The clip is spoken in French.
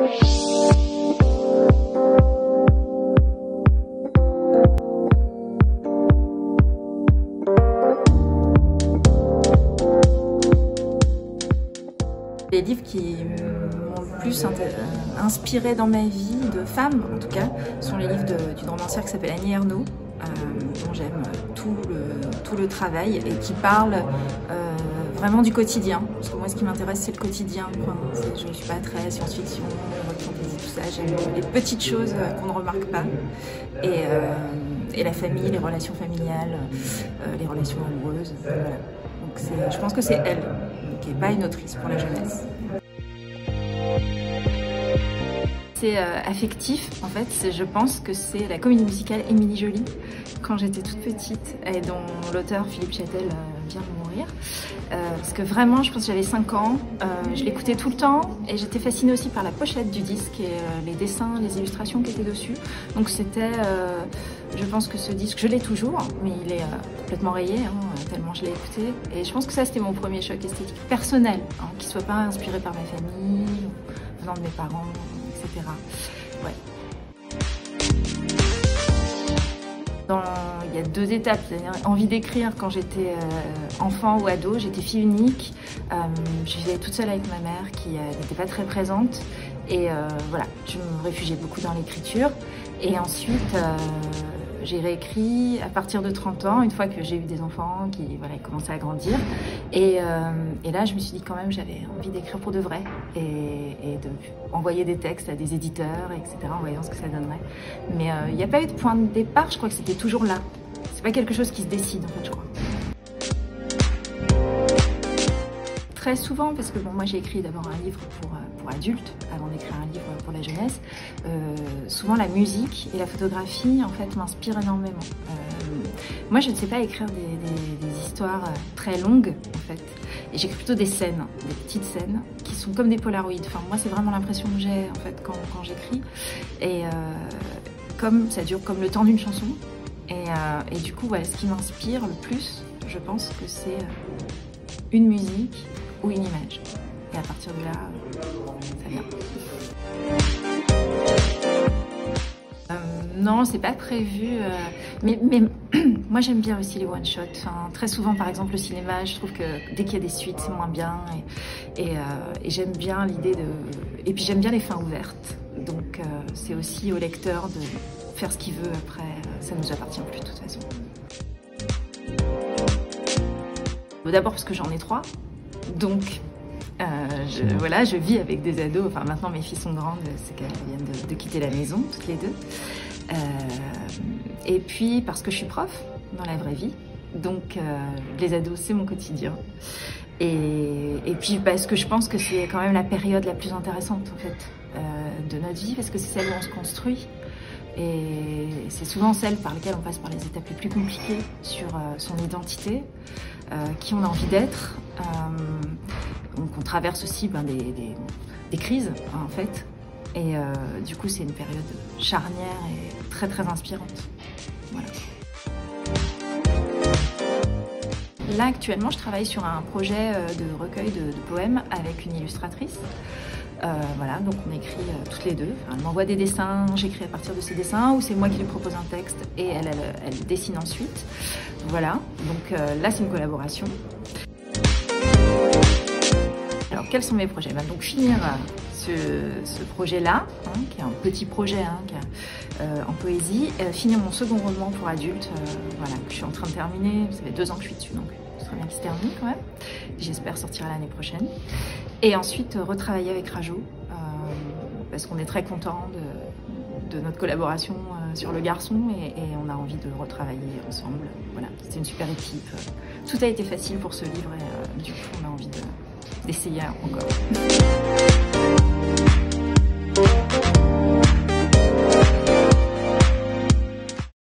Les livres qui m'ont le plus inspiré dans ma vie, de femme en tout cas, sont les livres d'une romancière qui s'appelle Annie Ernaux, dont j'aime tout le travail et qui parle vraiment du quotidien. Parce que moi, ce qui m'intéresse, c'est le quotidien. Je ne suis pas très science-fiction, fantasy, tout ça. J'aime les petites choses qu'on ne remarque pas. Et la famille, les relations familiales, les relations amoureuses. Voilà. Donc je pense que c'est elle, qui n'est pas une autrice pour la jeunesse. C'est affectif, en fait. Je pense que c'est la comédie musicale Émilie Joly, quand j'étais toute petite, et dont l'auteur Philippe Châtel vient de mourir. Parce que vraiment, je pense que j'avais 5 ans, je l'écoutais tout le temps, et j'étais fascinée aussi par la pochette du disque et les dessins, les illustrations qui étaient dessus. Donc c'était, je pense que ce disque, je l'ai toujours, mais il est complètement rayé, tellement je l'ai écouté. Et je pense que ça, c'était mon premier choc esthétique personnel, qui ne soit pas inspiré par ma famille, venant de mes parents, etc. Ouais. Il y a 2 étapes, c'est-à-dire envie d'écrire quand j'étais enfant ou ado, j'étais fille unique, je vivais toute seule avec ma mère qui n'était pas très présente et voilà, je me réfugiais beaucoup dans l'écriture et ensuite j'ai réécrit à partir de 30 ans, une fois que j'ai eu des enfants qui commençaient à grandir et là je me suis dit quand même j'avais envie d'écrire pour de vrai et de envoyer des textes à des éditeurs, etc. en voyant ce que ça donnerait. Mais il n'y a pas eu de point de départ, je crois que c'était toujours là. C'est pas quelque chose qui se décide en fait, je crois. Très souvent, parce que bon, moi j'ai écrit d'abord un livre pour adultes avant d'écrire un livre pour la jeunesse. Souvent la musique et la photographie en fait m'inspirent énormément. Moi je ne sais pas écrire des histoires très longues en fait. Et j'écris plutôt des scènes, des petites scènes qui sont comme des polaroïdes. Enfin moi c'est vraiment l'impression que j'ai en fait quand j'écris. Et comme ça dure comme le temps d'une chanson. Et du coup, ouais, ce qui m'inspire le plus, je pense que c'est une musique ou une image. Et à partir de là, ça vient. Non, c'est pas prévu. Mais moi, j'aime bien aussi les one-shots. Enfin, très souvent, par exemple, le cinéma, je trouve que dès qu'il y a des suites, c'est moins bien. Et j'aime bien l'idée de... Et puis, j'aime bien les fins ouvertes. Donc, c'est aussi au lecteur de faire ce qu'il veut après. Ça ne nous appartient plus, de toute façon. D'abord parce que j'en ai 3. Donc, voilà, je vis avec des ados. Enfin, maintenant, mes filles sont grandes. C'est qu'elles viennent de quitter la maison, toutes les 2. Et puis parce que je suis prof dans la vraie vie, donc les ados c'est mon quotidien. Et puis parce que je pense que c'est quand même la période la plus intéressante en fait de notre vie, parce que c'est celle où on se construit et c'est souvent celle par laquelle on passe par les étapes les plus compliquées sur son identité, qui on a envie d'être. Donc on traverse aussi des crises en fait. Et du coup, c'est une période charnière et très très inspirante. Voilà. Là, actuellement, je travaille sur un projet de recueil de poèmes avec une illustratrice. Voilà, donc on écrit toutes les 2. Enfin, elle m'envoie des dessins, j'écris à partir de ces dessins, ou c'est moi qui lui propose un texte et elle dessine ensuite. Voilà, donc là, c'est une collaboration. Alors, quels sont mes projets? Donc, finir ce projet-là, qui est un petit projet en poésie, finir mon second roman pour adultes, voilà, que je suis en train de terminer. Ça fait 2 ans que je suis dessus, donc ce serait bien qu'il se termine quand même. J'espère sortir l'année prochaine. Et ensuite, retravailler avec Rajo, parce qu'on est très content de notre collaboration sur Le Garçon et on a envie de retravailler ensemble. Voilà, c'est une super équipe. Tout a été facile pour ce livre et du coup, on a envie d'essayer encore.